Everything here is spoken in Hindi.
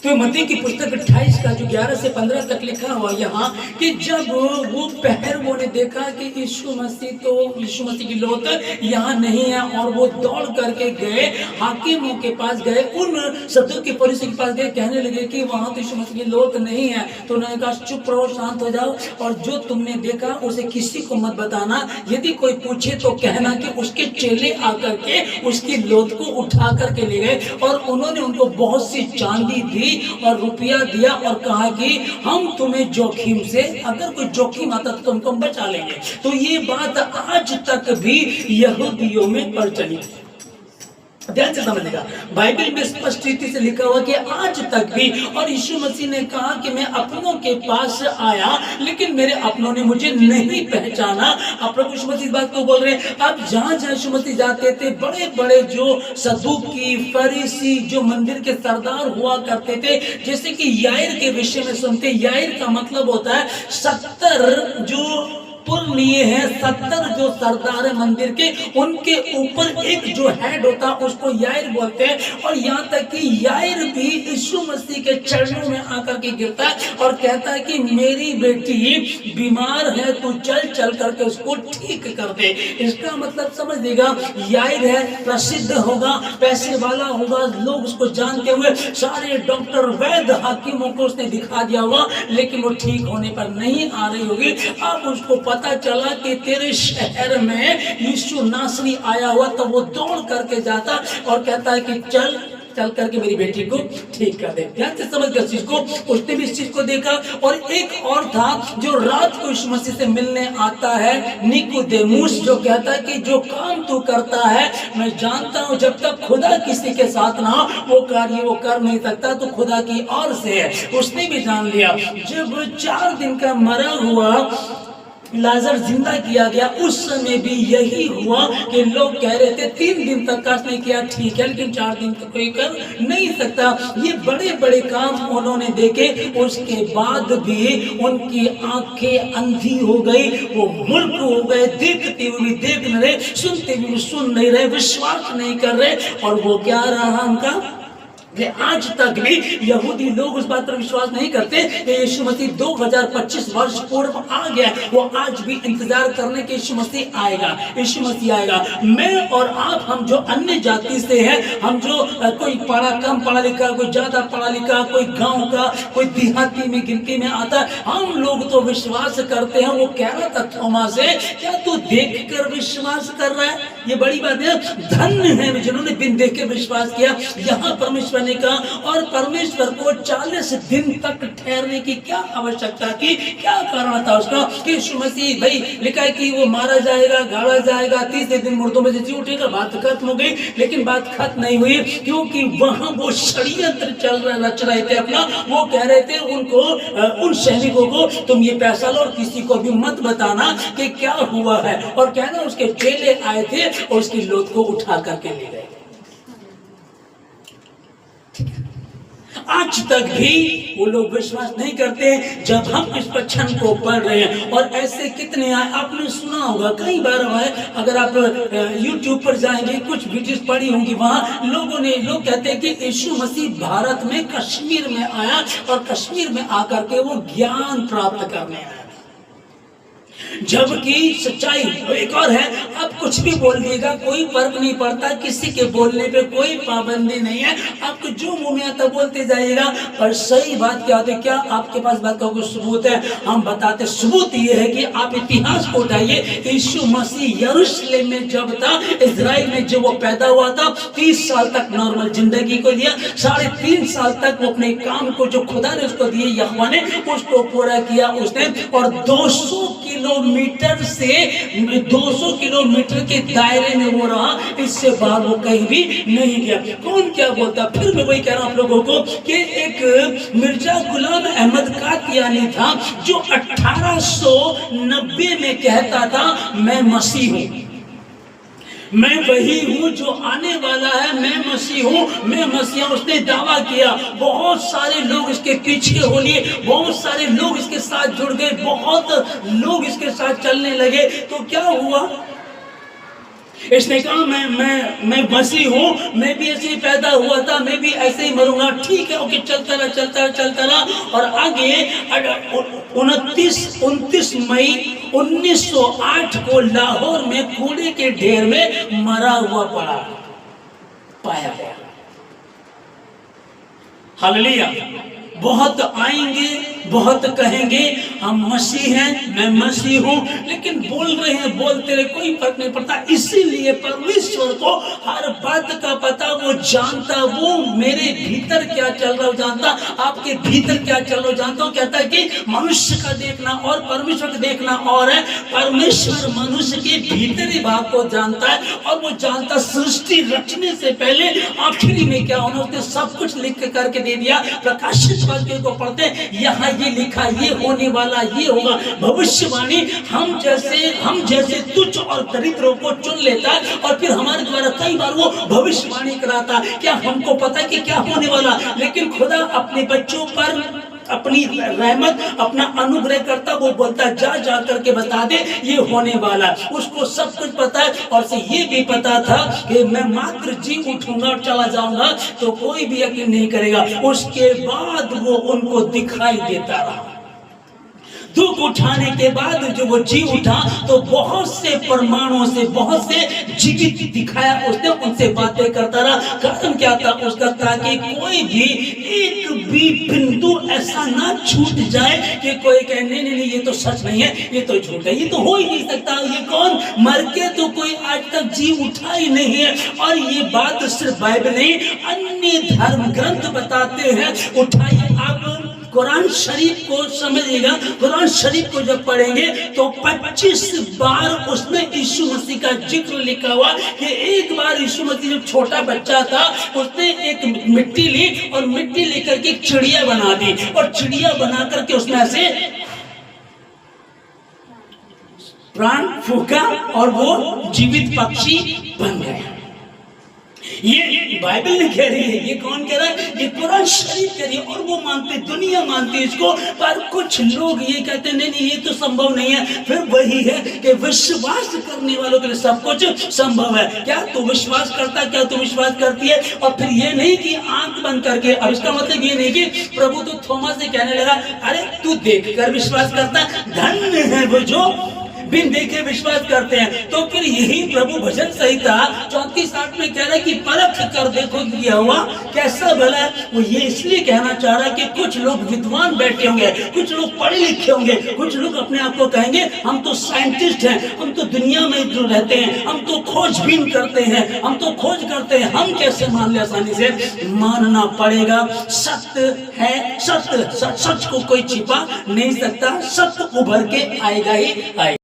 तो मत्ती की पुस्तक 28 का जो 11 से 15 तक लिखा हुआ यहाँ कि जब वो पहरुओं ने देखा कि यीशु मसीह की लौत यहाँ नहीं है, और वो दौड़ करके गए, हाकिमों के पास गए, उन सदूकी फरीसी के पास गए, कहने लगे कि वहाँ तो यीशु मसीह की लौत नहीं है। तो उन्होंने कहा चुप रहो, शांत हो जाओ, और जो तुमने देखा उसे किसी को मत बताना। यदि कोई पूछे तो कहना कि उसके चेले आकर के उसकी लौत को उठा करके ले गए। और उन्होंने उनको बहुत सी चांदी दी और रुपया दिया और कहा कि हम तुम्हें जोखिम से, अगर कोई जोखिम आता तो तुमको बचा लेंगे। तो ये बात आज तक भी यहूदियों में प्रचलित है। ध्यान से समझिएगा, बाइबल में स्पष्ट रीति से लिखा हुआ कि आज तक भी। और यीशु मसीह ने कहा कि मैं अपनों के पास आया लेकिन मेरे अपनों ने मुझे नहीं पहचाना। अब प्रभु यीशु मसीह इस बात को बोल रहे हैं। अब जहां जहां यीशु मसीह जाते थे, बड़े बड़े जो सदूकी फरीसी जो मंदिर के सरदार हुआ करते थे, जैसे कि याईर के विषय में सुनते। याईर का मतलब होता है 70 जो लिए हैं, 70 जो सरदार है मंदिर के, उनके ऊपर एक जो हेड होता है उसको याईर बोलते हैं। और यहाँ तक कि याईर भी यीशु मसीह के चरणों में आकर के गिरता है और कहता है कि मेरी बेटी बीमार है, तू चल करके उसको ठीक कर दे। इसका मतलब समझ देगा, याईर है, प्रसिद्ध होगा, पैसे वाला होगा, लोग उसको जानते हुए सारे डॉक्टर वैद्य हाकिमों को उसने दिखा दिया होगा, लेकिन वो ठीक होने पर नहीं आ रही होगी। अब उसको पता चला कि तेरे शहर में यीशु नासरी आया हुआ, तो वो दौड़ करके जाता और कहता है कि चल करके मेरी बेटी को ठीक कर दे। ध्यान से समझ कर चीज को, उसने भी इस चीज को देखा। और एक और था जो रात को यीशु मसीह से मिलने आता है, निकोदेमुस, जो कहता है कि जो काम तू करता है मैं जानता हूं, जब तक खुदा किसी के साथ ना वो कार्य वो कर नहीं सकता, तो खुदा की ओर से है। उसने भी जान लिया। जब 4 दिन का मरा हुआ लाजर जिंदा किया गया, उस समय भी यही हुआ कि लोग कह रहे थे 3 दिन तक काश नहीं किया ठीक है, लेकिन 4 दिन तक कोई कर नहीं सकता। ये बड़े बड़े काम उन्होंने देखे, उसके बाद भी उनकी आंखें अंधी हो गई, वो मुल्क हो गए, देखते हुए भी देख नहीं रहे, सुनते हुए भी सुन नहीं रहे, विश्वास नहीं कर रहे। और वो क्या रहा उनका, आज तक भी यहूदी लोग उस बात पर विश्वास नहीं करते कि यीशु मसीह 2025 वर्ष पूर्व आ गया। वो आज भी इंतजार करने के यीशु मसीह आएगा, यीशु मसीह आएगा। मैं और आप, हम जो अन्य जाति से हैं, हम जो कोई कम पढ़ा लिखा, कोई ज्यादा पढ़ा लिखा, कोई गांव का, कोई देहाती में गिनती में आता है, हम लोग तो विश्वास करते हैं। वो कह रहा था थोमा से, क्या तू देख कर विश्वास कर रहा है? ये बड़ी बात है। धन्य है जिन्होंने बिन देखे विश्वास किया। यहाँ परमेश्वर ने कहा, और परमेश्वर को 40 दिन तक ठहरने की क्या आवश्यकता थी, क्या कारण था उसका? कि यीशु मसीह, भाई लिखा है कि वो मारा जाएगा, गाड़ा जाएगा, 30 दिन मुर्दों में से जी उठेगा। बात खत्म हो गई, लेकिन बात खत्म नहीं हुई, क्योंकि वहां वो षड्यंत्र रच रहे थे अपना। वो कह रहे थे उनको, उन सैनिकों को, तुम ये पैसा लो और किसी को भी मत बताना कि क्या हुआ है। और कहना उसके चेले आए थे और उसकी लौत को उठा करके ले गए। आज तक भी वो लोग विश्वास नहीं करते। जब हम इस वचन को पढ़ रहे हैं, और ऐसे कितने आए, आपने सुना होगा कई बार आए, अगर आप YouTube पर जाएंगे, कुछ वीडियोस पड़ी होंगी, वहां लोग कहते हैं कि यीशु मसीह भारत में कश्मीर में आया और कश्मीर में आकर के वो ज्ञान प्राप्त करने आया। जबकि सच्चाई एक और है, आप कुछ भी बोल दिएगा, कोई फर्क नहीं पड़ता, किसी के बोलने पे कोई पाबंदी नहीं है, आपको जो मुंह में आता बोलते जाइएगा। पर सही बात क्या होती है? क्या आपके पास बात का कोई सबूत है? हम बताते, सबूत ये है कि आप इतिहास को उठाइए। यीशु मसीह यरूशलेम में जब था, इजराइल में जब वो पैदा हुआ था, 30 साल तक नॉर्मल जिंदगी को दिया, 3.5 साल तक वो अपने काम को जो खुदा ने उसको दिए, यहोवा ने उसको पूरा किया उसने। और 200 किलोमीटर से 200 किलोमीटर के दायरे में वो रहा, इससे बाहर वो कहीं भी नहीं गया। कौन क्या बोलता? फिर मैं वही कह रहा हूं आप लोगों को कि एक मिर्जा गुलाम अहमद कादियानी था, जो 1890 में कहता था, मैं मसीह हूं, मैं वही हूं जो आने वाला है, मैं मसीह हूं, मैं मसीह हूं। उसने दावा किया। बहुत सारे लोग इसके पीछे हो लिए, बहुत सारे लोग इसके साथ जुड़ गए, बहुत लोग इसके साथ चलने लगे। तो क्या हुआ? इसने कहा मैं मसीह हूँ, मैं भी ऐसे ही पैदा हुआ था, मैं भी ऐसे ही मरूंगा। ठीक है, ओके, चलता रहा। और आगे 29 मई 1908 को लाहौर में कूड़े के ढेर में मरा हुआ पाया गया। हालेलुया। बहुत आएंगे, बहुत कहेंगे हम मसीह हैं, मैं मसीह हूं, लेकिन बोल रहे हैं, बोलते रहे, कोई फर्क नहीं पड़ता। इसीलिए परमेश्वर को हर बात का पता, वो जानता, वो मेरे भीतर क्या चल रहा है जानता, आपके भीतर क्या चल रहा है जानता। वो कहता है कि मनुष्य का देखना और परमेश्वर का देखना और है। परमेश्वर मनुष्य के भीतरी भाग को जानता है, और वो जानता सृष्टि रचने से पहले आखिरी में क्या होना, उसने सब कुछ लिख के करके दे दिया। प्रकाशित वाक्य को पढ़ते यहाँ ये लिखा, ये होने वाला, ये होगा। भविष्यवाणी हम जैसे तुच्छ और दरिद्रों को चुन लेता है, और फिर हमारे द्वारा कई बार वो भविष्यवाणी कराता। क्या हमको पता है कि क्या होने वाला, लेकिन खुदा अपने बच्चों पर अपनी रहमत, अपना अनुग्रह करता। वो बोलता जा करके बता दे ये होने वाला। उसको सब कुछ पता है, और से ये भी पता था कि मैं मात्र जी उठूंगा और चला जाऊंगा तो कोई भी यकीन नहीं करेगा। उसके बाद वो उनको दिखाई देता रहा। दुख उठाने के बाद जो वो जी उठा तो बहुत से परमाणुओं से, बहुत से जीवित दिखाया उसने, उनसे बातें करता रहा। कारण क्या था उसका, ताकि कोई भी एक भी बिंदु ऐसा ना छूट जाए कि कोई कहे नहीं ये तो सच नहीं है, ये तो झूठ है, ये तो हो ही नहीं सकता। ये कौन, मर के तो कोई आज तक जी उठा ही नहीं है। और ये बात सिर्फ बाइबल नहीं, अन्य धर्म ग्रंथ बताते हैं। उठाइए आप कुरान शरीफ को समझिएगा। कुरान शरीफ को जब पढ़ेंगे तो 25 बार उसमें यीशु मसीह का जिक्र लिखा हुआ कि एक बार यीशु मसीह जब छोटा बच्चा था, उसने एक मिट्टी ली और मिट्टी लेकर के चिड़िया बना दी, और चिड़िया बना करके उसमें ऐसे प्राण फूका और वो जीवित पक्षी बन गया। ये बाइबल नहीं कह रही है, ये कौन कह रहा है, ये कुरान शरीफ कह रही है। और वो मानते, दुनिया मानती है इसको, पर कुछ लोग ये कहते हैं नहीं ये तो संभव नहीं है। फिर वही है कि विश्वास करने वालों के लिए सब कुछ संभव है। क्या तू विश्वास करता, क्या तू विश्वास करती है? और फिर ये नहीं कि आंख बंद करके, अब इसका मतलब ये नहीं कि प्रभु तो थोमा से कहने लगा अरे तू देख कर विश्वास करता, धन्य है वो जो बिन देखे विश्वास करते हैं। तो फिर यही प्रभु भजन संहिता 34:8 में कह रहा है कि परख कर देखो किया हुआ कैसा भला है। वो ये इसलिए कहना चाह रहा है कि कुछ लोग विद्वान बैठे होंगे, कुछ लोग पढ़े लिखे होंगे, कुछ लोग अपने आप को कहेंगे हम तो साइंटिस्ट हैं, हम तो दुनिया में जो रहते हैं, हम तो खोजबीन करते हैं, हम तो खोज करते हैं। हम कैसे मान ले? आसानी से मानना पड़ेगा। सत्य है, सत्य, सच को कोई छिपा नहीं सकता, सत्य उभर के आएगा ही आएगा।